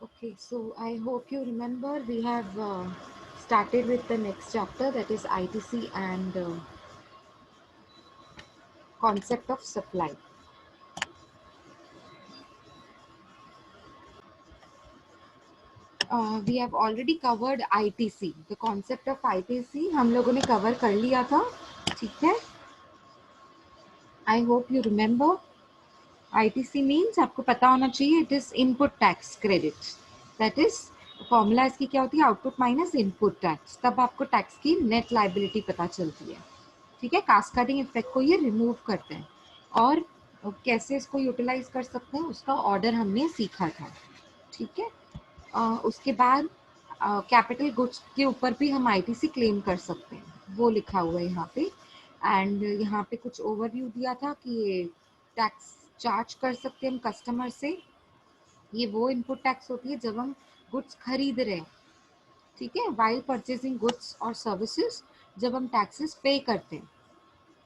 Okay, so I hope you remember we have started with the next chapter, that is ITC and concept of supply. We have already covered ITC. The concept of ITC हम लोगों ने cover कर लिया था, ठीक है? I hope you remember. ITC means आपको पता होना चाहिए, it is input tax credit. That is formula इसकी क्या होती है, आउटपुट माइनस इनपुट टैक्स. तब आपको टैक्स की नेट लाइबिलिटी पता चलती है. ठीक है, कास्केडिंग इफेक्ट को ये रिमूव करते हैं. और कैसे इसको यूटिलाइज कर सकते हैं उसका ऑर्डर हमने सीखा था. ठीक है, उसके बाद कैपिटल गुड्स के ऊपर भी हम आईटीसी क्लेम कर सकते हैं, वो लिखा हुआ है यहाँ पे. एंड यहाँ पे कुछ ओवरव्यू दिया था कि ये टैक्स चार्ज कर सकते हैं हम कस्टमर से. ये वो इनपुट टैक्स होती है जब हम गुड्स खरीद रहे हैं. ठीक है, वाइल परचेजिंग गुड्स और सर्विसेज जब हम टैक्सेस पे करते हैं,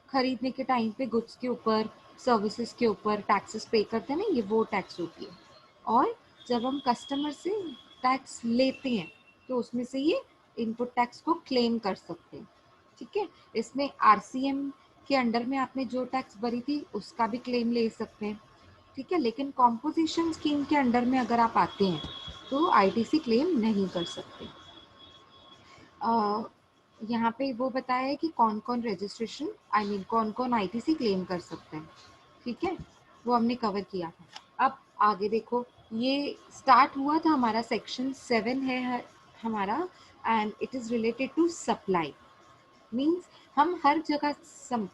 खरीदने के टाइम पे गुड्स के ऊपर सर्विसेज के ऊपर टैक्सेस पे करते हैं ना, ये वो टैक्स होती है. और जब हम कस्टमर से टैक्स लेते हैं तो उसमें से ये इनपुट टैक्स को क्लेम कर सकते हैं. ठीक है, इसमें आरसीएम के अंडर में आपने जो टैक्स भरी थी उसका भी क्लेम ले सकते हैं. ठीक है, लेकिन कॉम्पोजिशन स्कीम के अंडर में अगर आप आते हैं तो आईटीसी क्लेम नहीं कर सकते. यहाँ पे वो बताया है कि कौन कौन रजिस्ट्रेशन कौन कौन आईटीसी क्लेम कर सकते हैं. ठीक है, वो हमने कवर किया था. अब आगे देखो, ये स्टार्ट हुआ था हमारा सेक्शन 7 है हमारा, and it is related to supply. Means हम हर जगह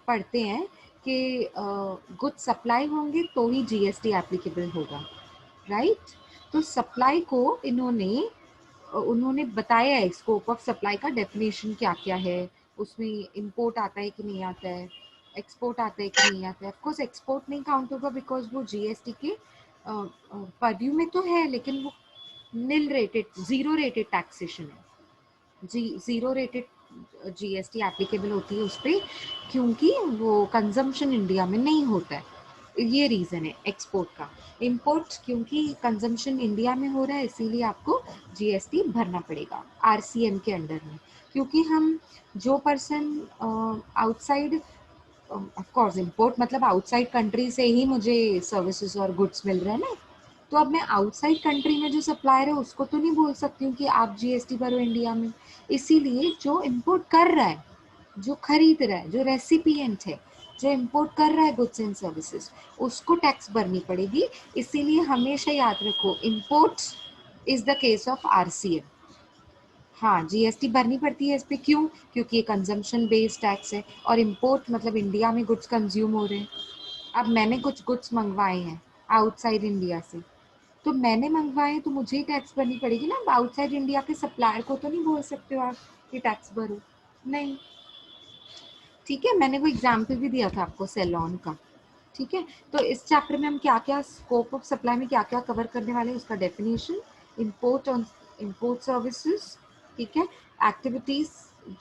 पढ़ते हैं कि गुड सप्लाई होंगे तो ही जीएसटी एप्लीकेबल होगा, राइट? तो सप्लाई को उन्होंने बताया है, स्कोप ऑफ सप्लाई का डेफिनेशन क्या क्या है, उसमें इंपोर्ट आता है कि नहीं आता है, एक्सपोर्ट आता है कि नहीं आता है. ऑफकोर्स एक्सपोर्ट नहीं काउंट होगा बिकॉज वो जीएसटी के परव्यू में तो है, लेकिन वो निल रेटेड, जीरो रेटेड टैक्सेशन है. जीरो रेटेड जीएसटी एप्लीकेबल होती है उस पर, क्योंकि वो कंजम्पशन इंडिया में नहीं होता है. ये रीज़न है एक्सपोर्ट का. इंपोर्ट क्योंकि कंजम्पशन इंडिया में हो रहा है इसीलिए आपको जीएसटी भरना पड़ेगा आरसीएम के अंडर में. क्योंकि हम जो person outside, of course import मतलब आउटसाइड कंट्री से ही मुझे सर्विसेज और गुड्स मिल रहे हैं ना, तो अब मैं आउटसाइड कंट्री में जो सप्लायर है उसको तो नहीं बोल सकती हूँ कि आप जीएसटी भरो इंडिया में. इसीलिए जो इंपोर्ट कर रहा है, जो खरीद रहा है, जो रेसिपिएंट है, जो इंपोर्ट कर रहा है गुड्स एंड सर्विसेज, उसको टैक्स भरनी पड़ेगी. इसीलिए हमेशा याद रखो, import is the case of RCM. हाँ, जीएसटी भरनी पड़ती है इस पे. क्यों? क्योंकि ये कंजम्पशन बेस्ड टैक्स है, और इंपोर्ट मतलब इंडिया में गुड्स कंज्यूम हो रहे हैं. अब मैंने कुछ गुड्स मंगवाए हैं आउटसाइड इंडिया से, तो मैंने मंगवाए तो मुझे ही टैक्स भरनी पड़ेगी ना. आउटसाइड इंडिया के सप्लायर को तो नहीं बोल सकते हो आप कि टैक्स भरो, नहीं. ठीक है, मैंने वो एग्जाम्पल भी दिया था आपको सेलॉन का. ठीक है, तो इस चैप्टर में हम क्या क्या स्कोप ऑफ सप्लाई में क्या क्या कवर करने वाले हैं उसका definition, import on import services. ठीक है, एक्टिविटीज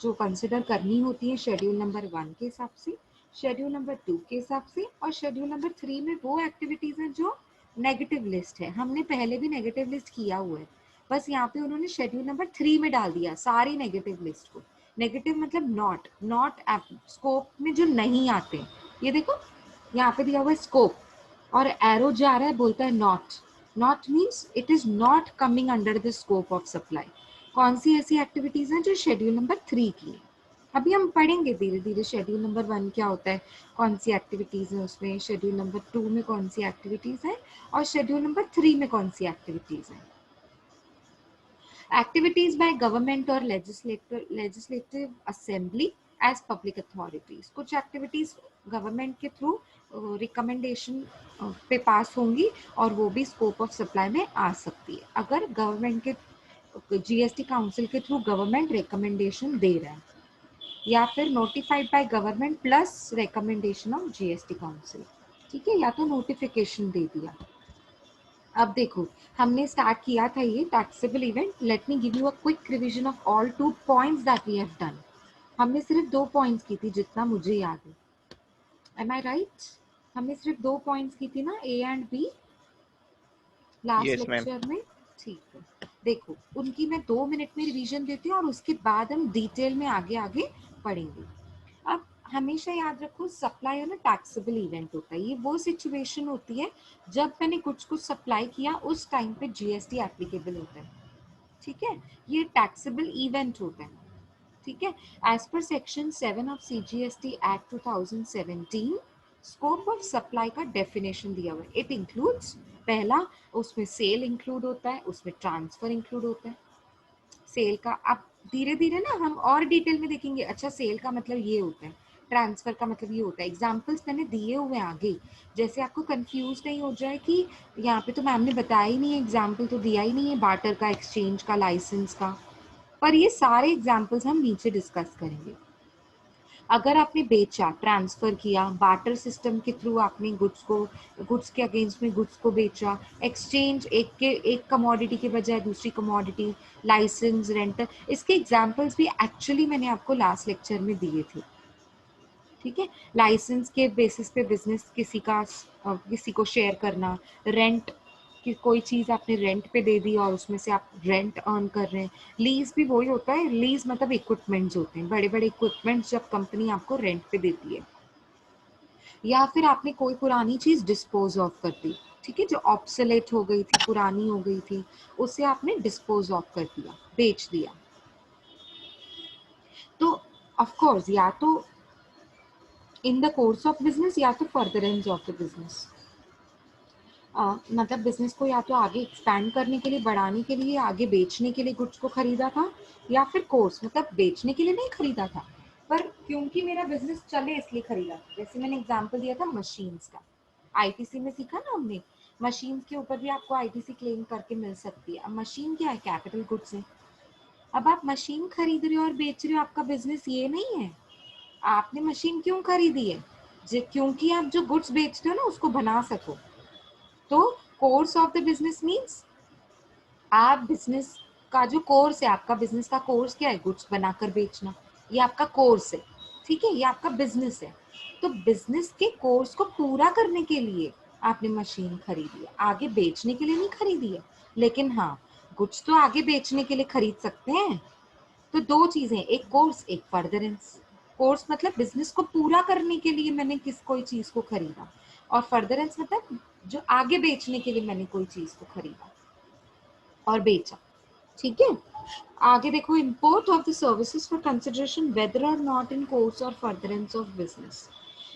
जो कंसिडर करनी होती है शेड्यूल नंबर 1 के हिसाब से, शेड्यूल नंबर 2 के हिसाब से, और शेड्यूल नंबर 3 में वो एक्टिविटीज हैं जो नेगेटिव लिस्ट है. हमने पहले भी नेगेटिव लिस्ट किया हुआ है, बस यहाँ पे उन्होंने शेड्यूल नंबर 3 में डाल दिया सारी नेगेटिव लिस्ट को. नेगेटिव मतलब नॉट नॉट स्कोप में जो नहीं आते. ये देखो यहाँ पे दिया हुआ है स्कोप, और एरो जा रहा है, बोलता है not. Not means it is not coming under the scope of supply. कौन सी ऐसी एक्टिविटीज हैं जो शेड्यूल नंबर 3 की है. अभी हम पढ़ेंगे धीरे धीरे शेड्यूल नंबर 1 क्या होता है, कौन सी एक्टिविटीज है उसमें, शेड्यूल नंबर 2 में कौन सी एक्टिविटीज है, और शेड्यूल नंबर 3 में कौन सी एक्टिविटीज है. Activities by government or legislative assembly as public authorities. कुछ एक्टिविटीज गवर्नमेंट के थ्रू रिकमेंडेशन पे पास होंगी और वो भी स्कोप ऑफ सप्लाई में आ सकती है अगर गवर्नमेंट के जीएसटी काउंसिल के थ्रू गवर्नमेंट रिकमेंडेशन दे रहा है, या फिर notified by government plus recommendation of GST council. ठीक है, या तो नोटिफिकेशन दे दिया. अब देखो, हमने स्टार्ट किया था ये taxable event. Let me give you a quick revision of all 2 points that we have done. हमने सिर्फ 2 पॉइंट्स की थी जितना मुझे याद है. Am I right? हमने सिर्फ 2 पॉइंट्स की थी ना, A and B, last Yes, ma'am. Lecture में. ठीक है, देखो उनकी मैं 2 मिनट में रिवीजन देती हूँ और उसके बाद हम डिटेल में आगे आगे पढ़ेंगे। अब हमेशा याद रखो सप्लाई है ना टैक्सेबल इवेंट होता है। ये वो सिचुएशन होती है जब मैंने कुछ सप्लाई किया उस टाइम पे जीएसटी एप्लीकेबल होता है। ठीक है, ये टैक्सेबल इवेंट होता है। ठीक है, as per section 7 of CGST act 2017 scope of supply का डेफिनेशन दिया हुआ है। इट इंक्लूड्स, पहला उसमें सेल इंक्लूड होता है, उसमें ट्रांसफर इंक्लूड होता है। सेल का अब धीरे धीरे ना हम और डिटेल में देखेंगे। अच्छा, सेल का मतलब ये होता है, ट्रांसफर का मतलब ये होता है। एग्जाम्पल्स मैंने दिए हुए हैं आगे, जैसे आपको कंफ्यूज नहीं हो जाए कि यहाँ पे तो मैम ने बताया ही नहीं है, एग्जाम्पल तो दिया ही नहीं है बार्टर का, एक्सचेंज का, लाइसेंस का, पर ये सारे एग्जाम्पल्स हम नीचे डिस्कस करेंगे। अगर आपने बेचा, ट्रांसफर किया, बार्टर सिस्टम के थ्रू आपने गुड्स के अगेंस्ट में गुड्स को बेचा, एक्सचेंज, एक कमोडिटी के बजाय दूसरी कमोडिटी, लाइसेंस, रेंटल, इसके एग्जांपल्स भी एक्चुअली मैंने आपको लास्ट लेक्चर में दिए थे। ठीक है, लाइसेंस के बेसिस पे बिजनेस किसी को शेयर करना, रेंट कि कोई चीज़ आपने रेंट पे दे दी और उसमें से आप रेंट अर्न कर रहे हैं। लीज भी वही होता है, लीज मतलब इक्विपमेंट्स होते हैं, बड़े बड़े इक्विपमेंट्स जब कंपनी आपको रेंट पे देती है। या फिर आपने कोई पुरानी चीज़ डिस्पोज ऑफ कर दी, ठीक है, जो ऑब्सोलेट हो गई थी, पुरानी हो गई थी, उसे आपने डिस्पोज ऑफ कर दिया, बेच दिया। तो ऑफ कोर्स या तो इन द कोर्स ऑफ बिजनेस या तो फर्दरेंस ऑफ द बिजनेस। मतलब बिजनेस को या तो आगे एक्सपैंड करने के लिए, बढ़ाने के लिए, आगे बेचने के लिए गुड्स को खरीदा था, या फिर कोर्स मतलब बेचने के लिए नहीं खरीदा था, पर क्योंकि मेरा बिजनेस चले इसलिए खरीदा था। जैसे मैंने एग्जांपल दिया था मशीन्स का, आईटीसी में सीखा ना हमने, मशीन्स के ऊपर भी आपको आईटीसी क्लेम करके मिल सकती है। अब मशीन क्या है, कैपिटल गुड्स है। अब आप मशीन खरीद रहे हो और बेच रहे हो, आपका बिजनेस ये नहीं है। आपने मशीन क्यों खरीदी है, क्योंकि आप जो गुड्स बेचते हो ना उसको बना सको। तो course of the business means आप बिजनेस का जो कोर्स है, आपका बिजनेस का कोर्स क्या है, गुड्स बनाकर बेचना, ये आपका कोर्स है। ठीक है, ये आपका बिजनेस है। तो बिजनेस के कोर्स को पूरा करने के लिए आपने मशीन खरीदी है, आगे बेचने के लिए नहीं खरीदी है। लेकिन हाँ, गुड्स तो आगे बेचने के लिए खरीद सकते हैं। तो दो चीजें, एक कोर्स, एक फर्दरेंस। कोर्स मतलब बिजनेस को पूरा करने के लिए मैंने कोई चीज को खरीदा, और फर्दरेंस मतलब जो आगे बेचने के लिए मैंने कोई चीज को खरीदा और बेचा। ठीक है, आगे देखो, import of the services for consideration whether or not in course or furtherance of business.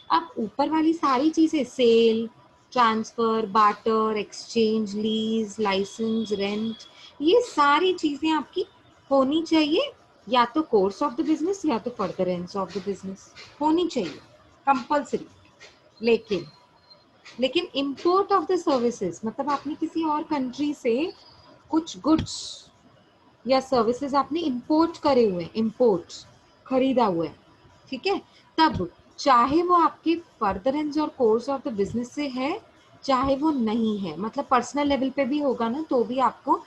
अब ऊपर वाली सारी चीजें, sale, transfer, barter, exchange, lease, licence, rent, ये सारी चीजें आपकी होनी चाहिए या तो कोर्स ऑफ द बिजनेस या तो फर्दरेंस ऑफ द बिजनेस, होनी चाहिए कंपल्सरी। लेकिन लेकिन इम्पोर्ट ऑफ द सर्विसेज मतलब आपने किसी और कंट्री से कुछ गुड्स या सर्विसेज आपने इंपोर्ट करे हुए, इंपोर्ट खरीदा हुआ है, ठीक है, तब चाहे वो आपके फर्दरेंस और कोर्स ऑफ द बिजनेस से है, चाहे वो नहीं है, मतलब पर्सनल लेवल पे भी होगा ना, तो भी आपको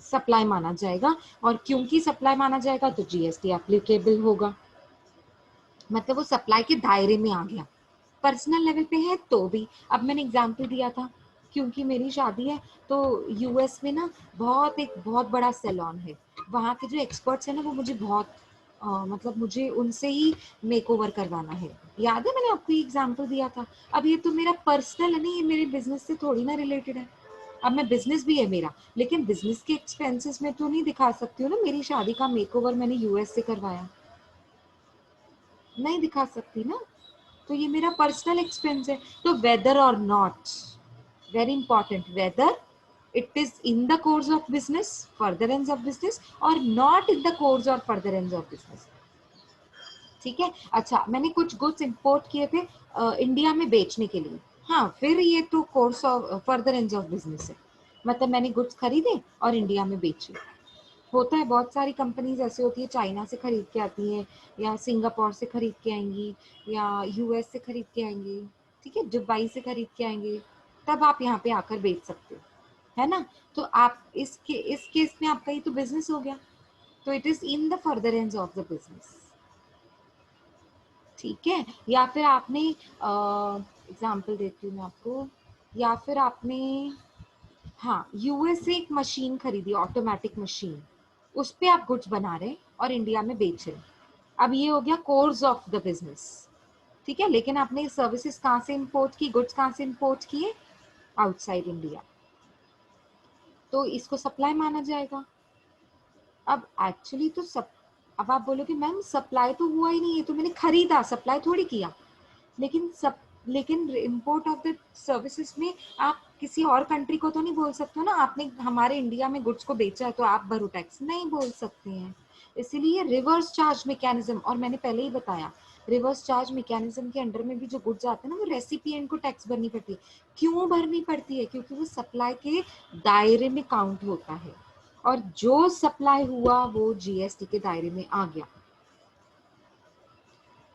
सप्लाई माना जाएगा। और क्योंकि सप्लाई माना जाएगा तो जीएसटी एप्लीकेबल होगा, मतलब वो सप्लाई के दायरे में आ गया। पर्सनल लेवल पे है तो भी, अब मैंने एग्जांपल दिया था, क्योंकि मेरी शादी है तो यूएस में ना एक बहुत बड़ा सैलून है, वहाँ के जो एक्सपर्ट्स हैं ना वो मुझे बहुत मतलब मुझे उनसे ही मेकओवर करवाना है। याद है मैंने आपको ये एग्जांपल दिया था। अब ये तो मेरा पर्सनल है ना, ये मेरे बिजनेस से थोड़ी ना रिलेटेड है। अब मैं बिजनेस भी है मेरा, लेकिन बिजनेस के एक्सपेंसेस में तो नहीं दिखा सकती हूँ ना मेरी शादी का मेकओवर मैंने यूएस से करवाया, नहीं दिखा सकती ना, तो ये मेरा पर्सनल एक्सपेंस है। तो weather or not, very important, whether it is in the course of business, furtherance of business, or not in the course or furtherance of business. ठीक है, अच्छा मैंने कुछ गुड्स इंपोर्ट किए थे इंडिया में बेचने के लिए, हाँ फिर ये तो course of furtherance of business है, मतलब मैंने गुड्स खरीदे और इंडिया में बेचे। होता है, बहुत सारी कंपनीज ऐसे होती है, चाइना से खरीद के आती हैं, या सिंगापुर से खरीद के आएंगी, या यूएस से खरीद के आएंगी, ठीक है, दुबई से खरीद के आएंगे, तब आप यहाँ पे आकर बेच सकते हो, है ना। तो आप इस केस में आपका ये तो बिजनेस हो गया, तो it is in the furtherance of the business. ठीक है, या फिर आपने एग्जाम्पल देती हूँ मैं आपको, या फिर आपने, हाँ, यूएस से एक मशीन खरीदी, ऑटोमेटिक मशीन, उस पे आप गुड्स बना रहे हैं और इंडिया में बेच रहे हैं। अब ये हो गया कोर्स ऑफ द बिजनेस, ठीक है। लेकिन आपने सर्विसेज कहाँ से इंपोर्ट की, गुड्स कहाँ से इंपोर्ट किए, आउटसाइड इंडिया, तो इसको सप्लाई माना जाएगा। अब एक्चुअली तो सब, अब आप बोलोगे मैम सप्लाई तो हुआ ही नहीं, ये तो मैंने खरीदा, सप्लाई थोड़ी किया। लेकिन इम्पोर्ट ऑफ द सर्विसेज में आप किसी और कंट्री को तो नहीं बोल सकते हो ना, आपने हमारे इंडिया में गुड्स को बेचा है तो आप भरो टैक्स, नहीं बोल सकते हैं। इसीलिए रिवर्स चार्ज मैकेनिज्म, और मैंने पहले ही बताया रिवर्स चार्ज मैकेनिज्म के अंडर में भी जो गुड्स आते हैं ना, वो रेसिपिएंट को टैक्स भरनी पड़ती है। क्यों भरनी पड़ती है? क्योंकि वो सप्लाई के दायरे में काउंट होता है, और जो सप्लाई हुआ वो जीएसटी के दायरे में आ गया।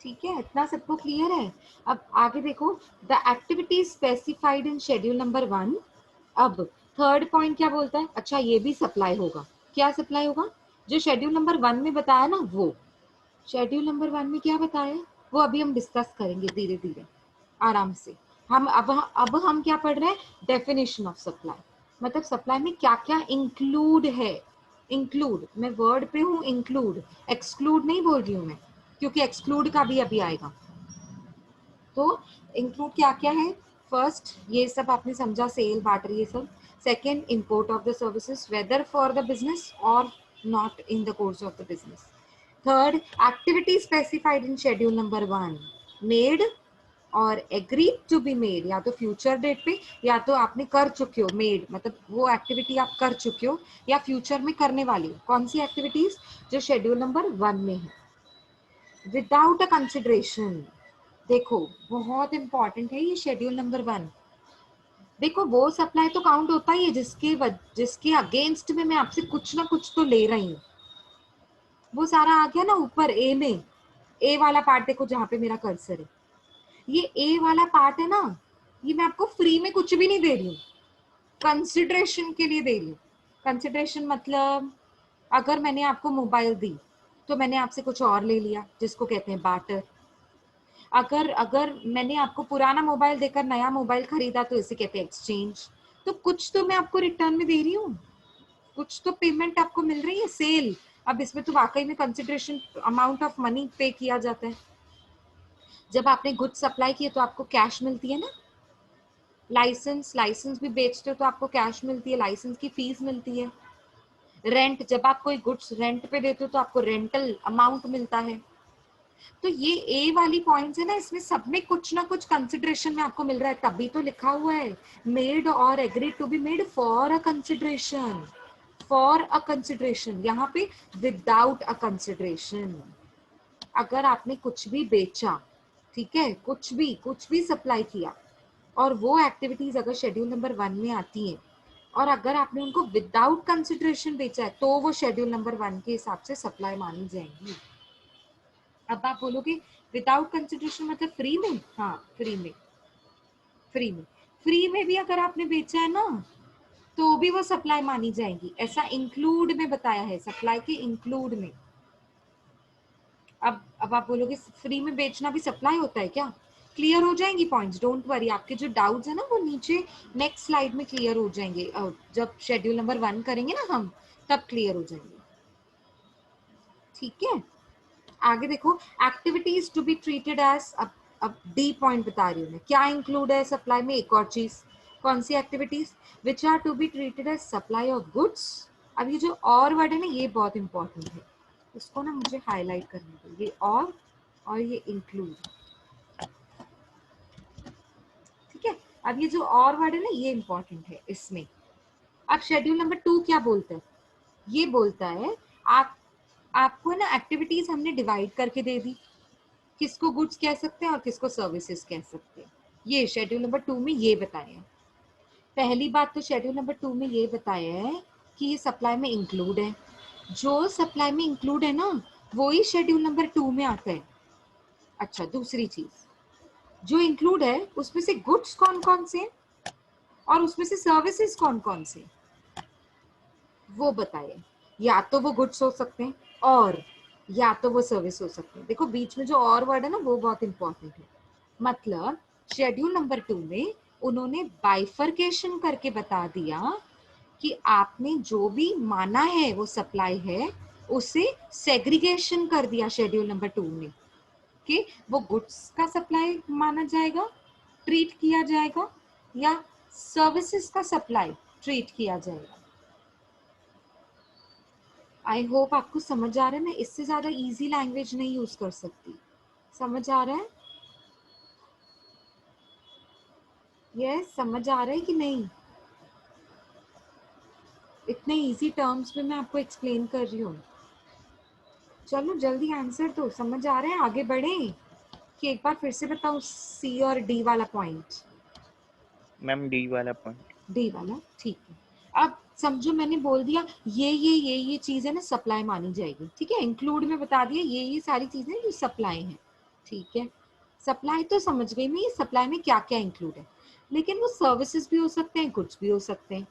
ठीक है, इतना सबको क्लियर है? अब आगे देखो, the activity specified in schedule number 1। अब थर्ड पॉइंट क्या बोलता है? अच्छा, ये भी सप्लाई होगा। क्या सप्लाई होगा? जो शेड्यूल नंबर 1 में बताया ना, वो शेड्यूल नंबर 1 में क्या बताया वो अभी हम डिस्कस करेंगे धीरे धीरे, आराम से। अब हम क्या पढ़ रहे हैं? डेफिनेशन ऑफ सप्लाई, मतलब सप्लाई में क्या क्या इंक्लूड है। इंक्लूड, मैं वर्ड पे हूँ, इंक्लूड, एक्सक्लूड नहीं बोल रही हूँ मैं, क्योंकि एक्सक्लूड का भी अभी आएगा। तो इंक्लूड क्या क्या है? फर्स्ट, ये सब आपने समझा, सेल, बार्टर, ये सब। Second, import of the services whether for the business or not in the course of the business. Third, activity specified in schedule number 1 made or agree to be made, या तो future date पे, या तो आपने कर चुके हो, made मतलब वो एक्टिविटी आप कर चुके हो, या फ्यूचर में करने वाली हो। कौन सी एक्टिविटीज? जो शेड्यूल नंबर 1 में है। विदाउट अ कंसिडरेशन, देखो बहुत इंपॉर्टेंट है ये शेड्यूल नंबर 1। देखो वो सप्लाई तो काउंट होता ही है जिसके अगेंस्ट में मैं आपसे कुछ ना कुछ तो ले रही हूँ। वो सारा आ गया ना ऊपर ए में। ए वाला पार्ट देखो जहां पे मेरा कर्सर है, ये ए वाला पार्ट है ना, ये मैं आपको फ्री में कुछ भी नहीं दे रही हूँ, कंसिडरेशन के लिए दे रही हूँ। कंसिडरेशन मतलब अगर मैंने आपको मोबाइल दी तो मैंने आपसे कुछ और ले लिया, जिसको कहते हैं बार्टर। अगर अगर मैंने आपको पुराना मोबाइल देकर नया मोबाइल खरीदा तो इसे कहते हैं एक्सचेंज। तो कुछ तो मैं आपको रिटर्न में दे रही हूँ, कुछ तो पेमेंट आपको मिल रही है, सेल। अब इसमें तो वाकई में कंसिडरेशन अमाउंट ऑफ मनी पे किया जाता है। जब आपने गुड्स सप्लाई किए तो आपको कैश मिलती है ना। लाइसेंस भी बेचते हो तो आपको कैश मिलती है, लाइसेंस की फीस मिलती है। रेंट, जब आप कोई गुड्स रेंट पे देते हो तो आपको रेंटल अमाउंट मिलता है। तो ये ए वाली पॉइंट्स है ना, इसमें सब में कुछ ना कुछ कंसिडरेशन में आपको मिल रहा है, तभी तो लिखा हुआ है made or agree to be made for a consideration. For a consideration, यहाँ पे विदाउट अ कंसिडरेशन। अगर आपने कुछ भी बेचा, ठीक है, कुछ भी सप्लाई किया, और वो एक्टिविटीज अगर शेड्यूल नंबर 1 में आती हैं, और अगर आपने उनको विदाउट कंसिडरेशन बेचा है, तो वो शेड्यूल नंबर 1 के हिसाब से सप्लाई मानी जाएंगी। अब आप बोलोगे विदाउट कंसिडरेशन मतलब फ्री में? हाँ, फ्री में। फ्री में, फ्री में भी अगर आपने बेचा है ना, तो भी वो सप्लाई मानी जाएंगी। ऐसा इंक्लूड में बताया है, सप्लाई के इंक्लूड में। अब आप बोलोगे फ्री में बेचना भी सप्लाई होता है क्या? क्लियर हो जाएंगी पॉइंट्स, डोंट वरी। आपके जो डाउट्स है ना वो नीचे नेक्स्ट स्लाइड में क्लियर हो जाएंगे, जब शेड्यूल नंबर 1 करेंगे ना हम, तब क्लियर हो जाएंगे। ठीक है, आगे देखो, activities to be treated as, अब डी पॉइंट बता रही हूँ मैं, क्या इंक्लूड है सप्लाई में। एक और चीज, कौन सी activities? Which are to be treated as supply of goods. अब ये जो और वर्ड है ना, ये बहुत इंपॉर्टेंट है, इसको ना मुझे हाईलाइट करने दो। ये और ये इंक्लूड, ठीक है। अब ये जो और वर्ड है ना, ये इंपॉर्टेंट है इसमें। अब शेड्यूल नंबर 2 क्या बोलता है? ये बोलता है आप आपको ना एक्टिविटीज हमने डिवाइड करके दे दी, किसको गुड्स कह सकते हैं और किसको सर्विसेज कह सकते हैं, ये शेड्यूल नंबर 2 में ये बताया है। पहली बात तो शेड्यूल नंबर 2 में ये बताया है कि ये सप्लाई में इंक्लूड है। जो सप्लाई में इंक्लूड है ना, वो ही शेड्यूल नंबर 2 में आता है। अच्छा, दूसरी चीज, जो इंक्लूड है उसमें से गुड्स कौन कौन से और उसमें से सर्विसेज कौन कौन से, वो बताए। या तो वो गुड्स हो सकते हैं और या तो वो सर्विस हो सकते हैं। देखो बीच में जो और वर्ड है ना, वो बहुत इंपॉर्टेंट है। मतलब शेड्यूल नंबर 2 में उन्होंने बाइफरकेशन करके बता दिया कि आपने जो भी माना है वो सप्लाई है, उसे सेग्रीगेशन कर दिया शेड्यूल नंबर 2 में कि वो गुड्स का सप्लाई माना जाएगा, ट्रीट किया जाएगा, या सर्विसेज का सप्लाई ट्रीट किया जाएगा। आई होप आपको समझ आ रहा है, मैं इससे ज्यादा इजी लैंग्वेज नहीं यूज कर सकती। समझ आ रहा है? यस, समझ आ रहा है कि नहीं? इतने इजी टर्म्स में मैं आपको एक्सप्लेन कर रही हूँ। चलो जल्दी आंसर दो, समझ आ रहा है? आगे बढ़े कि एक बार फिर से बताऊं सी और डी वाला पॉइंट? मैम डी वाला पॉइंट। डी वाला, ठीक है। अब समझो मैंने बोल दिया ये चीज है ना सप्लाई मानी जाएगी, ठीक है। इंक्लूड में बता दिया ये सारी चीजें जो सप्लाई हैं, ठीक है। सप्लाई तो समझ गई मैं, ये सप्लाई में क्या क्या इंक्लूड है, लेकिन वो सर्विसेज भी हो सकते हैं, गुड्स भी हो सकते हैं।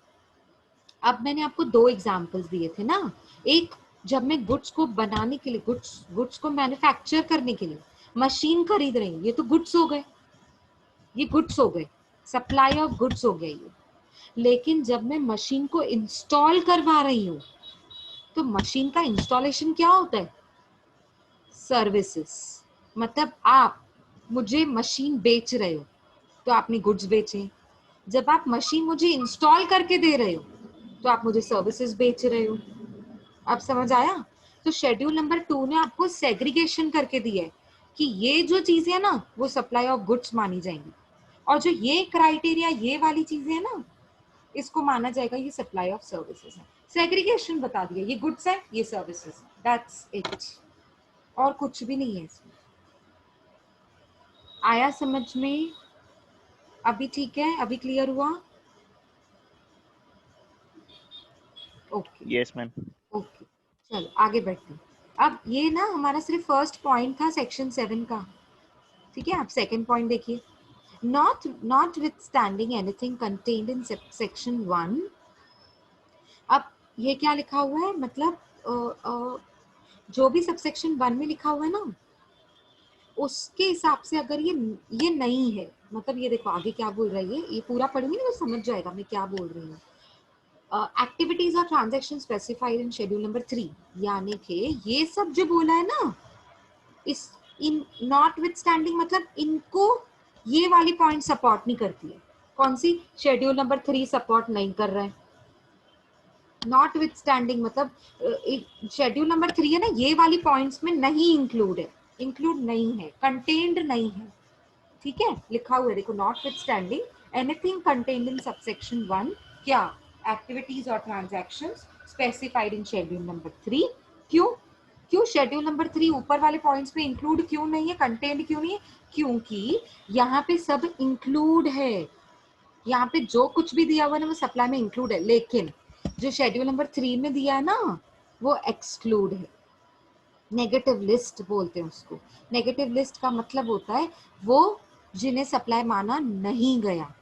अब मैंने आपको 2 एग्जांपल्स दिए थे ना, एक जब मैं गुड्स को बनाने के लिए, गुड्स को मैन्युफैक्चर करने के लिए मशीन खरीद रही हूँ, ये तो गुड्स हो गए, ये गुड्स हो गए, सप्लाई ऑफ गुड्स हो गया ये। लेकिन जब मैं मशीन को इंस्टॉल करवा रही हूँ, तो मशीन का इंस्टॉलेशन क्या होता है? सर्विसेज। मतलब आप मुझे मशीन बेच रहे हो तो आपने गुड्स बेचे, जब आप मशीन मुझे इंस्टॉल करके दे रहे हो तो आप मुझे सर्विसेज बेच रहे हो। अब समझ आया? तो शेड्यूल नंबर 2 ने आपको सेग्रीगेशन करके दिया है कि ये जो चीजें है ना वो सप्लाई ऑफ गुड्स मानी जाएंगी, और जो ये क्राइटेरिया ये वाली चीजें है ना इसको माना जाएगा ये सप्लाई ऑफ सर्विसेज है। सेग्रीगेशन बता दिया, ये गुड्स है ये सर्विसेज, दैट्स इट, और कुछ भी नहीं है इसमें। आया समझ में? अभी ठीक है? अभी क्लियर हुआ? Okay yes ma'am. ओके, चलो आगे बढ़ते हैं। अब ये ना हमारा सिर्फ फर्स्ट पॉइंट था सेक्शन 7 का, ठीक है। आप सेकंड पॉइंट देखिए, notwithstanding anything contained in section 1। अब ये क्या लिखा हुआ है, मतलब जो भी सबसेक्शन 1 में लिखा हुआ है ना उसके हिसाब से अगर ये नहीं है, मतलब ये देखो आगे क्या बोल रही है, ये पूरा पढ़ूंगी ना तो समझ जाएगा मैं क्या बोल रही हूँ। एक्टिविटीज और transaction specified in schedule number 3, यानी कि ये सब जो बोला है ना, इस इन नॉट विथ स्टैंडिंग मतलब इनको ये वाली पॉइंट सपोर्ट नहीं करती है। कौन सी? शेड्यूल नंबर 3 सपोर्ट नहीं कर रहा है। नॉट विथ स्टैंडिंग मतलब शेड्यूल नंबर 3 है ना, ये वाली पॉइंट्स में नहीं इंक्लूड है, इंक्लूड नहीं है, कंटेन्ड नहीं है, ठीक है। लिखा हुआ है देखो, not with standing anything contained in subsection 1, क्या? एक्टिविटीज और transaction specified in schedule number 3। क्यों? क्यों शेड्यूल नंबर 3 ऊपर वाले पॉइंट्स में इंक्लूड क्यों नहीं है, कंटेन्ड क्यों नहीं है? क्योंकि यहाँ पे सब इंक्लूड है, यहाँ पे जो कुछ भी दिया हुआ है ना वो सप्लाई में इंक्लूड है, लेकिन जो शेड्यूल नंबर 3 में दिया है ना वो एक्सक्लूड है। नेगेटिव लिस्ट बोलते हैं उसको। नेगेटिव लिस्ट का मतलब होता है वो जिन्हें सप्लाई माना नहीं गया,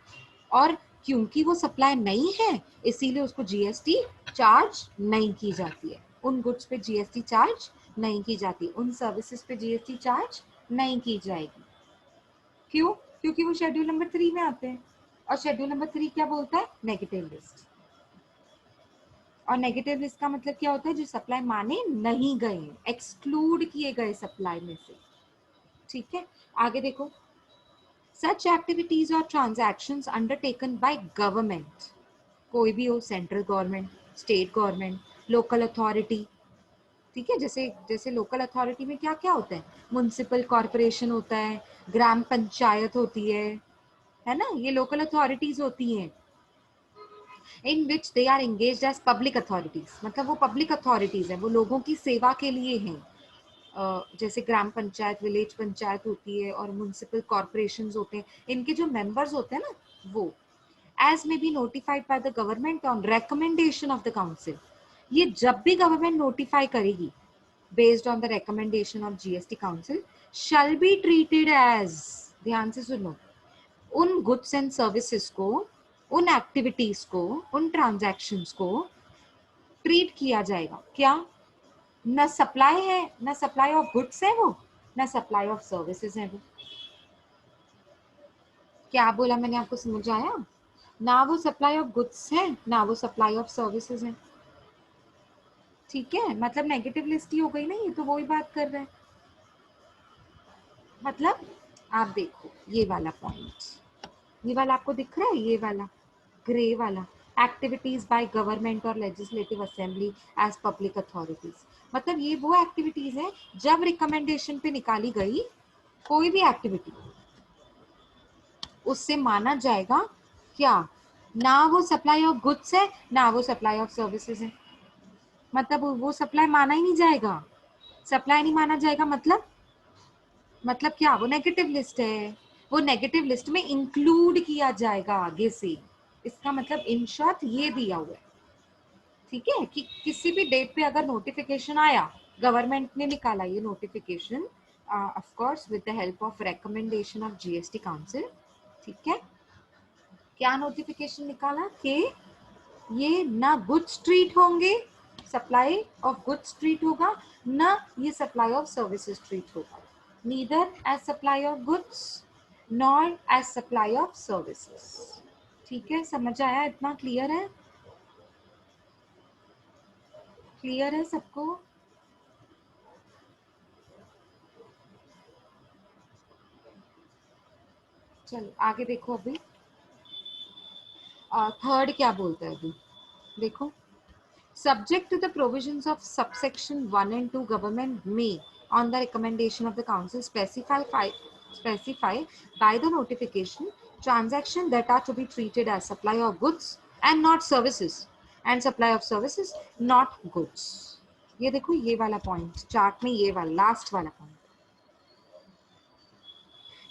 और क्योंकि वो सप्लाई नहीं है इसीलिए उसको जीएसटी चार्ज नहीं की जाती है, उन गुड्स पे जीएसटी चार्ज नहीं की जाती, उन सर्विसेज पे जीएसटी चार्ज नहीं की जाएगी। क्यों? क्योंकि वो शेड्यूल नंबर 3 में आते हैं, और शेड्यूल नंबर 3 क्या बोलता है? Negative list. और नेगेटिव लिस्ट का मतलब क्या होता है? जो सप्लाई माने नहीं गए, एक्सक्लूड किए गए सप्लाई में से, ठीक है। आगे देखो, सच एक्टिविटीज और ट्रांजैक्शंस अंडरटेकन बाय गवर्नमेंट, कोई भी हो, central government, state government, local authority, ठीक है। जैसे जैसे लोकल अथॉरिटी में क्या क्या होता है? म्युनिसिपल कॉर्पोरेशन होता है, ग्राम पंचायत होती है ना, ये लोकल अथॉरिटीज होती हैं। In which they are engaged as public authorities, मतलब वो पब्लिक अथॉरिटीज हैं, वो लोगों की सेवा के लिए हैं। जैसे ग्राम पंचायत, विलेज पंचायत होती है, और म्युनिसिपल कॉर्पोरेशन होते हैं, इनके जो मेंबर्स होते हैं ना वो, as may be notified by the government on recommendation of the council. ये जब भी गवर्नमेंट नोटिफाई करेगी based on the recommendation of GST council, shall be treated as, ध्यान से सुनो, उन गुड्स एंड सर्विसेज को, उन एक्टिविटीज को, उन ट्रांजैक्शंस को ट्रीट किया जाएगा, क्या? न सप्लाई है, न सप्लाई ऑफ गुड्स है वो, न सप्लाई ऑफ सर्विसेज है वो। क्या बोला मैंने, आपको समझ आया? ना वो सप्लाई ऑफ गुड्स है ना वो सप्लाई ऑफ सर्विसेज है। ठीक है, मतलब नेगेटिव लिस्ट ही हो गई ना, ये तो वही बात कर रहे हैं। मतलब आप देखो ये वाला पॉइंट, ये वाला आपको दिख रहा है, ये वाला ग्रे वाला, activities by government or legislative assembly as public authorities. मतलब ये वो एक्टिविटीज है जब रिकमेंडेशन पे निकाली गई कोई भी एक्टिविटी, उससे माना जाएगा क्या, ना वो सप्लाई ऑफ गुड्स है ना वो सप्लाई ऑफ सर्विसेज है। मतलब वो सप्लाई माना ही नहीं जाएगा। सप्लाई नहीं माना जाएगा मतलब क्या, वो नेगेटिव लिस्ट है, वो नेगेटिव लिस्ट में इंक्लूड किया जाएगा आगे से। इसका मतलब इन शॉर्ट ये दिया हुआ है। ठीक है, कि किसी भी डेट पे अगर नोटिफिकेशन आया, गवर्नमेंट ने निकाला ये notification of course with the help of recommendation of GST council. ठीक है, क्या नोटिफिकेशन निकाला कि ये ना गुड्स ट्रीट होंगे, सप्लाई ऑफ गुड्स ट्रीट होगा, ना ये सप्लाई ऑफ सर्विसेज ट्रीट होगा, neither as supply of goods nor as supply of services. ठीक है, समझ आया? इतना क्लियर है? क्लियर है सबको? चलो आगे देखो। अभी थर्ड क्या बोलता है अभी देखो, subject to the provisions of subsection 1 and 2, government may on the recommendation of the council specify by the notification transactions that are to be treated as supply of goods and not services, and supply of services not goods। ये देखो ये वाला point chart में, ये वाला last वाला point,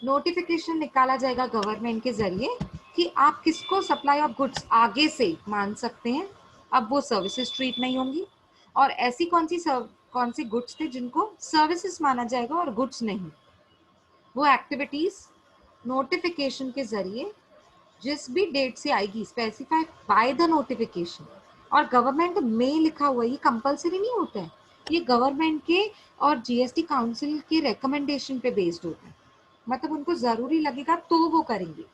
notification निकाला जाएगा गवर्नमेंट के जरिए कि आप किसको सप्लाई ऑफ गुड्स आगे से मान सकते हैं, अब वो सर्विसेज ट्रीट नहीं होंगी, और ऐसी कौन सी गुड्स थे जिनको सर्विसेज माना जाएगा और गुड्स नहीं। वो एक्टिविटीज नोटिफिकेशन के जरिए जिस भी डेट से आएगी, स्पेसिफाइड बाय द नोटिफिकेशन, और गवर्नमेंट में लिखा हुआ, ये कंपलसरी नहीं होता है, ये गवर्नमेंट के और जीएसटी काउंसिल के रिकमेंडेशन पे बेस्ड होता है। मतलब उनको जरूरी लगेगा तो वो करेंगे।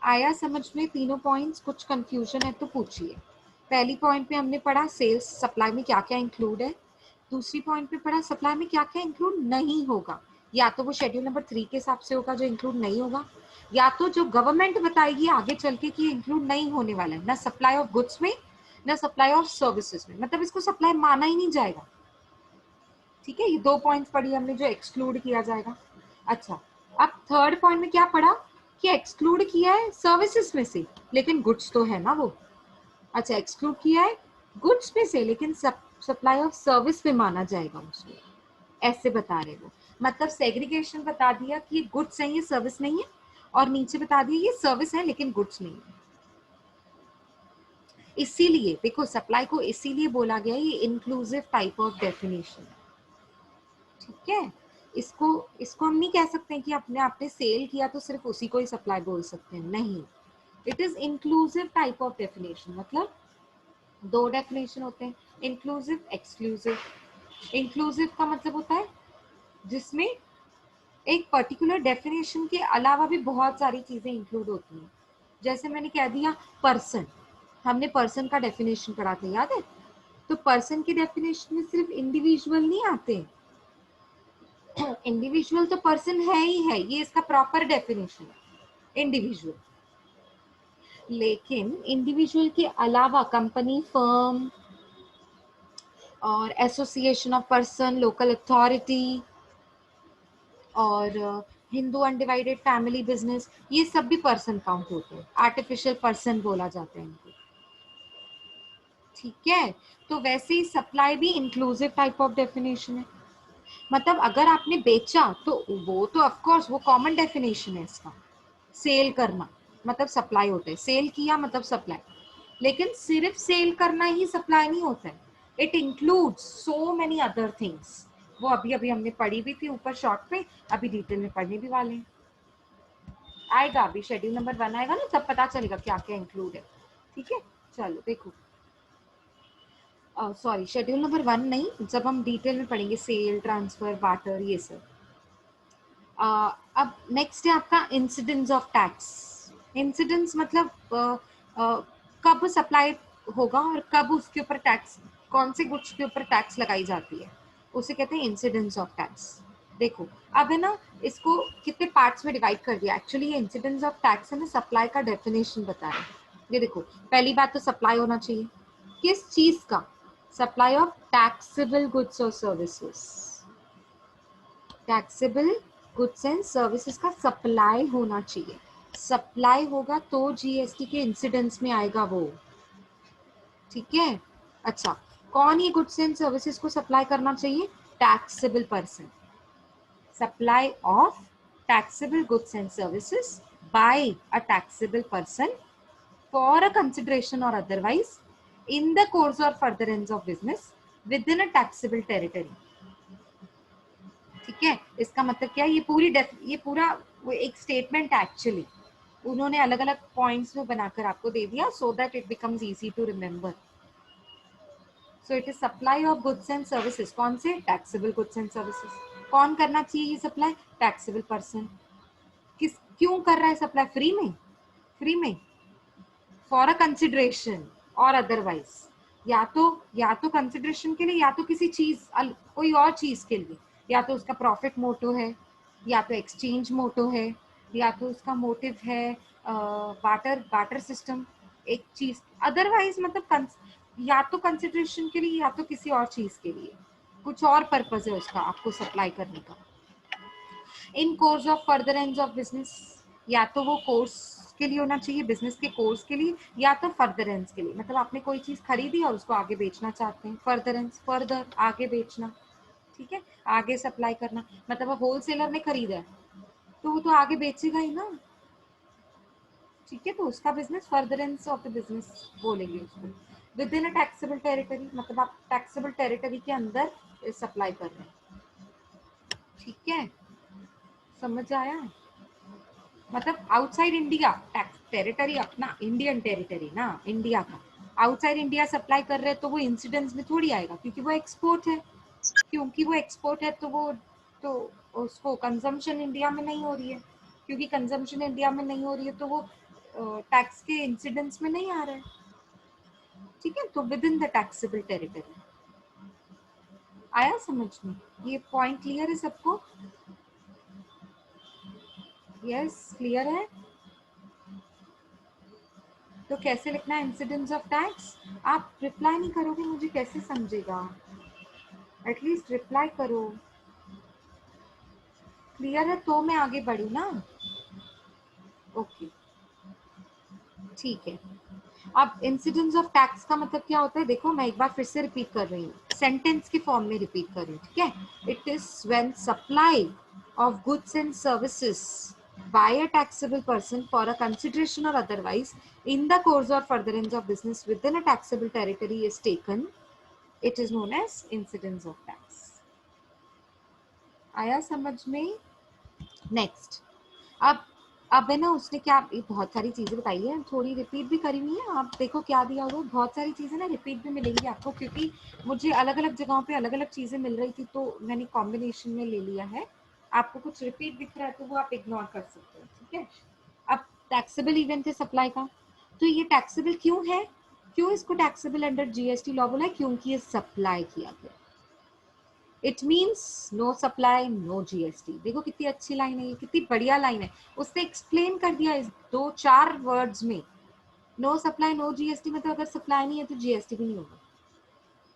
आया समझ में तीनों पॉइंट्स? कुछ कंफ्यूजन है तो पूछिए। पहली पॉइंट पे हमने पढ़ा सेल्स सप्लाई में क्या क्या इंक्लूड है, दूसरी पॉइंट पे पढ़ा सप्लाई में क्या क्या इंक्लूड नहीं होगा, या तो वो शेड्यूल नंबर 3 के हिसाब से होगा जो इंक्लूड नहीं होगा, या तो जो गवर्नमेंट बताएगी आगे चल के कि इंक्लूड नहीं होने वाला है, ना सप्लाई ऑफ गुड्स में ना सप्लाई ऑफ सर्विसेज में, मतलब इसको सप्लाई माना ही नहीं जाएगा। ठीक है, ये 2 पॉइंट्स पढ़ी हमने जो एक्सक्लूड किया जाएगा। अच्छा, अब थर्ड पॉइंट में क्या पढ़ा कि एक्सक्लूड किया है सर्विसेज में से, लेकिन गुड्स तो है ना वो। अच्छा, एक्सक्लूड किया है गुड्स में से लेकिन सप्लाई ऑफ सर्विस में माना जाएगा उसमें, ऐसे बता रहे वो। मतलब सेग्रीगेशन बता दिया कि ये गुड्स है ये सर्विस नहीं है, और नीचे बता दिया ये सर्विस है लेकिन गुड्स नहीं है। इसीलिए देखो सप्लाई को इसीलिए बोला गया ये इंक्लूसिव टाइप ऑफ डेफिनेशन। ठीक है, इसको इसको हम नहीं कह सकते कि आपने सेल किया तो सिर्फ उसी को ही सप्लाई बोल सकते हैं, नहीं। It is inclusive type of definition. मतलब 2 डेफिनेशन होते हैं, इंक्लूसिव एक्सक्लूसिव। इंक्लूसिव का मतलब होता है जिसमें एक पर्टिकुलर डेफिनेशन के अलावा भी बहुत सारी चीजें इंक्लूड होती हैं। जैसे मैंने कह दिया पर्सन, हमने पर्सन का डेफिनेशन पढ़ा था, याद है? तो पर्सन की डेफिनेशन में सिर्फ इंडिविजुअल नहीं आते, इंडिविजुअल तो पर्सन है ही है, ये इसका प्रॉपर डेफिनेशन है इंडिविजुअल। लेकिन इंडिविजुअल के अलावा कंपनी, फर्म और association of person, local authority और हिंदू अनडिवाइडेड फैमिली बिजनेस, ये सब भी पर्सन काउंट होते हैं, आर्टिफिशियल पर्सन बोला जाता है इनको। ठीक है, तो वैसे ही सप्लाई भी इंक्लूसिव टाइप ऑफ डेफिनेशन है। मतलब अगर आपने बेचा तो वो तो ऑफ कोर्स वो कॉमन डेफिनेशन है इसका। सेल करना मतलब सप्लाई होता है, सेल किया मतलब सप्लाई, लेकिन सिर्फ सेल करना ही सप्लाई नहीं होता है, it includes so many other things. वो अभी अभी हमने पढ़ी भी थी ऊपर शॉर्ट पे, अभी डिटेल में पढ़ने भी वाले हैं। आएगा अभी शेड्यूल नंबर 1 आएगा ना, तब पता चलेगा क्या क्या इंक्लूड है। ठीक है, चलो देखो, सॉरी शेड्यूल नंबर 1 नहीं, जब हम डिटेल में पढ़ेंगे सेल, ट्रांसफर, बार्टर, ये सब। अब नेक्स्ट है आपका इंसिडेंस ऑफ टैक्स। इंसिडेंस मतलब कब सप्लाई होगा और कब उसके ऊपर टैक्स, कौन से गुड्स के ऊपर टैक्स लगाई जाती है, उसे कहते हैं इंसिडेंस ऑफ टैक्स। देखो अब है ना, इसको कितने पार्ट्स में डिवाइड कर दिया। एक्चुअली ये इंसिडेंस ऑफ टैक्स है ना, सप्लाई का डेफिनेशन बता रहे हैं। ये देखो, पहली बात तो सप्लाई होना चाहिए, किस चीज का? सप्लाई ऑफ टैक्सेबल गुड्स और services. Taxable goods and services का सप्लाई होना चाहिए। सप्लाई होगा तो जीएसटी के इंसिडेंस में आएगा वो, ठीक है। अच्छा, कौन ये गुड्स एंड सर्विसेज को सप्लाई करना चाहिए? Taxable person. Supply of taxable goods and services by a taxable person for a consideration or otherwise in the course or furtherance of business within a taxable territory। ठीक है, इसका मतलब क्या है? ये पूरा वो एक स्टेटमेंट एक्चुअली उन्होंने अलग अलग पॉइंट्स में बनाकर आपको दे दिया so that it becomes easy to remember. So it is supply of goods and services, कौन से? Taxable goods and services. कौन करना चाहिए ये सप्लाई? Taxable person. किस, क्यों कर रहा है सप्लाई? फ्री में, फ्री में, फॉर अ कंसिडरेशन और अदरवाइज, या तो कंसिडरेशन के लिए, या तो किसी चीज कोई और चीज के लिए, या तो उसका प्रॉफिट मोटो है, या तो एक्सचेंज मोटो है, या तो उसका मोटिव है बाटर बाटर सिस्टम, एक चीज। अदरवाइज मतलब या तो कंसिडरेशन के लिए या तो किसी और चीज के लिए, कुछ और पर्पज है उसका आपको सप्लाई करने का। In course of furtherance of business, या तो वो कोर्स के लिए होना चाहिए, बिजनेस के कोर्स के लिए, या तो फर्दरेंस के लिए, मतलब आपने कोई चीज खरीदी और उसको आगे बेचना चाहते हैं, फर्दरेंस, फर्दर, आगे बेचना, ठीक है, आगे सप्लाई करना। मतलब होलसेलर ने खरीदा है तो वो तो आगे बेचेगा ही ना, ठीक है, तो उसका business, furtherance of the business बोलेंगे उसको। With in a taxable territory, मतलब आप टैक्सेबल टेरिटरी के अंदर सप्लाई कर रहे हैं, ठीक है, समझ आया? मतलब आउटसाइड इंडिया टैक्स टेरिटरी, अपना इंडियन टेरिटरी ना, इंडिया का आउटसाइड इंडिया सप्लाई कर रहे हैं तो वो इंसिडेंस में थोड़ी आएगा, क्योंकि वो एक्सपोर्ट है, क्योंकि वो एक्सपोर्ट है तो वो, तो उसको कंजम्पशन इंडिया में नहीं हो रही है, क्योंकि कंजम्पशन इंडिया में नहीं हो रही है तो वो टैक्स के इंसिडेंस में नहीं आ रहा है, ठीक है। तो with in the taxable territory. आया समझ में? ये पॉइंट क्लियर है सबको? यस, क्लियर है। तो कैसे लिखना है इंसिडेंस ऑफ टैक्स? आप रिप्लाई नहीं करोगे मुझे कैसे समझेगा? एटलीस्ट रिप्लाई करो। क्लियर है तो मैं आगे बढ़ू ना। ओके, ठीक है। अब इंसिडेंस ऑफ टैक्स का मतलब क्या होता है? देखो मैं एक बार फिर से रिपीट कर रही हूँ, सेंटेंस की फॉर्म में रिपीट कर रही हूँ, ठीक है। It is when supply of goods and services by a taxable person for a consideration or otherwise in the course or furtherance of business within a taxable territory is taken, it is known as incidence of tax। आया समझ में? Next, अब है ना, उसने क्या, बहुत सारी चीजें बताई है, थोड़ी रिपीट भी करी हुई है। आप देखो क्या दिया हुआ, बहुत सारी चीजें ना रिपीट भी मिलेंगी आपको, क्योंकि मुझे अलग अलग जगहों पे अलग अलग चीजें मिल रही थी तो मैंने कॉम्बिनेशन में ले लिया है। आपको कुछ रिपीट दिख रहा है तो वो आप इग्नोर कर सकते हो, ठीक है। अब टैक्सेबल इवेंट है सप्लाई का, तो ये टैक्सेबल क्यों है? क्यों इसको टैक्सेबल अंडर जीएसटी लॉ बोला है? क्योंकि ये सप्लाई किया गया। It means no supply no GST. देखो कितनी अच्छी लाइन है, ये कितनी बढ़िया लाइन है। उसने एक्सप्लेन कर दिया इस 2-4 वर्ड्स में। नो सप्लाई नो जीएसटी मतलब अगर सप्लाई नहीं है तो जीएसटी भी नहीं होगा।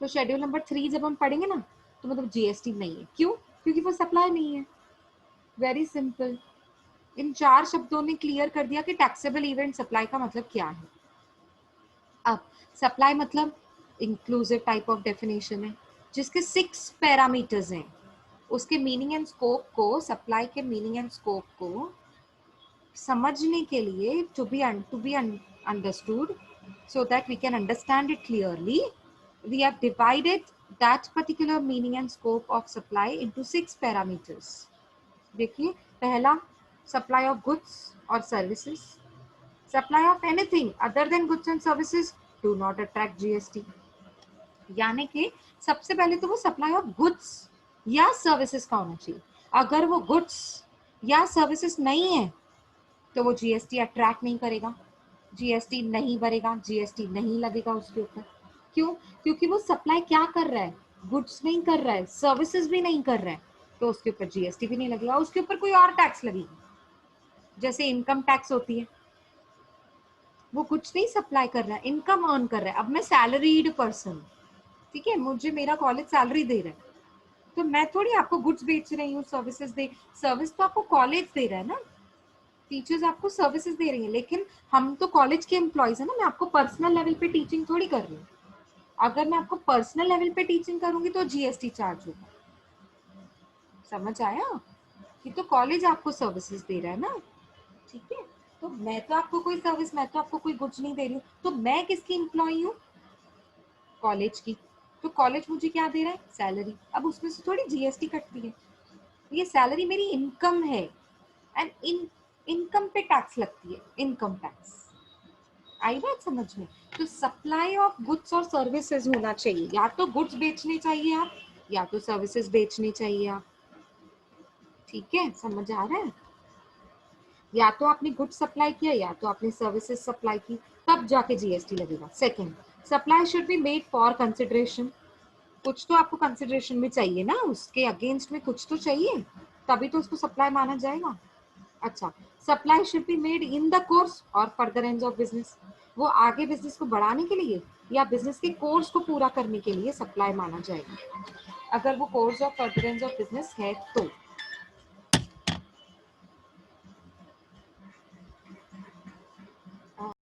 तो शेड्यूल नंबर 3 जब हम पढ़ेंगे ना तो मतलब जीएसटी नहीं है। क्यों? क्योंकि वो सप्लाई नहीं है। Very simple. इन 4 शब्दों ने क्लियर कर दिया कि टैक्सेबल इवेंट सप्लाई का मतलब क्या है। अब सप्लाई मतलब इंक्लूसिव टाइप ऑफ डेफिनेशन है जिसके 6 पैरामीटर्स हैं। उसके मीनिंग एंड स्कोप को, सप्लाई के मीनिंग एंड स्कोप को समझने के लिए, to be understood so that we can understand it clearly, we have divided that particular meaning and scope of supply into 6 parameters। देखिए, पहला supply of goods or services, supply of anything other than goods and services do not attract GST। यानी कि सबसे पहले तो वो supply of goods या services का होना चाहिए। अगर वो गुड्स या सर्विसेज नहीं है तो वो जीएसटी अट्रैक्ट नहीं करेगा, जीएसटी नहीं भरेगा, जीएसटी नहीं लगेगा उसके ऊपर। क्यों? क्योंकि वो सप्लाई क्या कर रहा है, गुड्स नहीं कर रहा है, सर्विसेज भी नहीं कर रहा है, तो उसके ऊपर जीएसटी भी नहीं लगेगा, उसके ऊपर कोई और टैक्स लगेगी, जैसे इनकम टैक्स होती है। वो कुछ नहीं सप्लाई कर रहा है, इनकम अर्न कर रहा है। अब मैं सैलरीड पर्सन, ठीक है, मुझे मेरा कॉलेज सैलरी दे रहा है, तो मैं थोड़ी आपको गुड्स बेच रही हूँ, सर्विसेज दे, सर्विस तो आपको कॉलेज दे रहा है ना, टीचर्स आपको सर्विसेज दे रही हैं, लेकिन हम तो कॉलेज के एम्प्लॉयज है ना, मैं आपको पर्सनल लेवल पे टीचिंग थोड़ी कर रही हूँ। अगर मैं आपको पर्सनल लेवल पे टीचिंग करूंगी तो जीएसटी चार्ज होगा। समझ आया? कि तो कॉलेज आपको सर्विसेज दे रहा है ना, ठीक है। तो मैं तो आपको कोई सर्विस, मैं तो आपको कोई गुड्स नहीं दे रही हूँ, तो मैं किसकी एम्प्लॉय हूँ? कॉलेज की। तो कॉलेज मुझे क्या दे रहा है? सैलरी। अब उसमें से थोड़ी जीएसटी कटती है, ये सैलरी मेरी इनकम है, एंड इनकम पे टैक्स लगती है, इनकम टैक्स। आई बात समझ में? तो सप्लाई ऑफ गुड्स और सर्विसेज होना चाहिए, या तो गुड्स बेचने चाहिए आप, या तो सर्विसेज बेचने चाहिए आप, ठीक है, समझ आ रहा है? या तो आपने गुड्स सप्लाई किया या तो आपने सर्विसेज सप्लाई की, तब जाके जीएसटी लगेगा। Second, supply should be made for consideration. कुछ तो आपको कंसिडरेशन में चाहिए ना, उसके अगेंस्ट में कुछ तो चाहिए, तभी तो उसको सप्लाई माना जाएगा। अच्छा, supply should be made in the course और फर्दर एंड ऑफ बिजनेस। वो आगे बिजनेस को बढ़ाने के लिए या बिजनेस के कोर्स को पूरा करने के लिए सप्लाई माना जाएगा। अगर वो course of further end of business है तो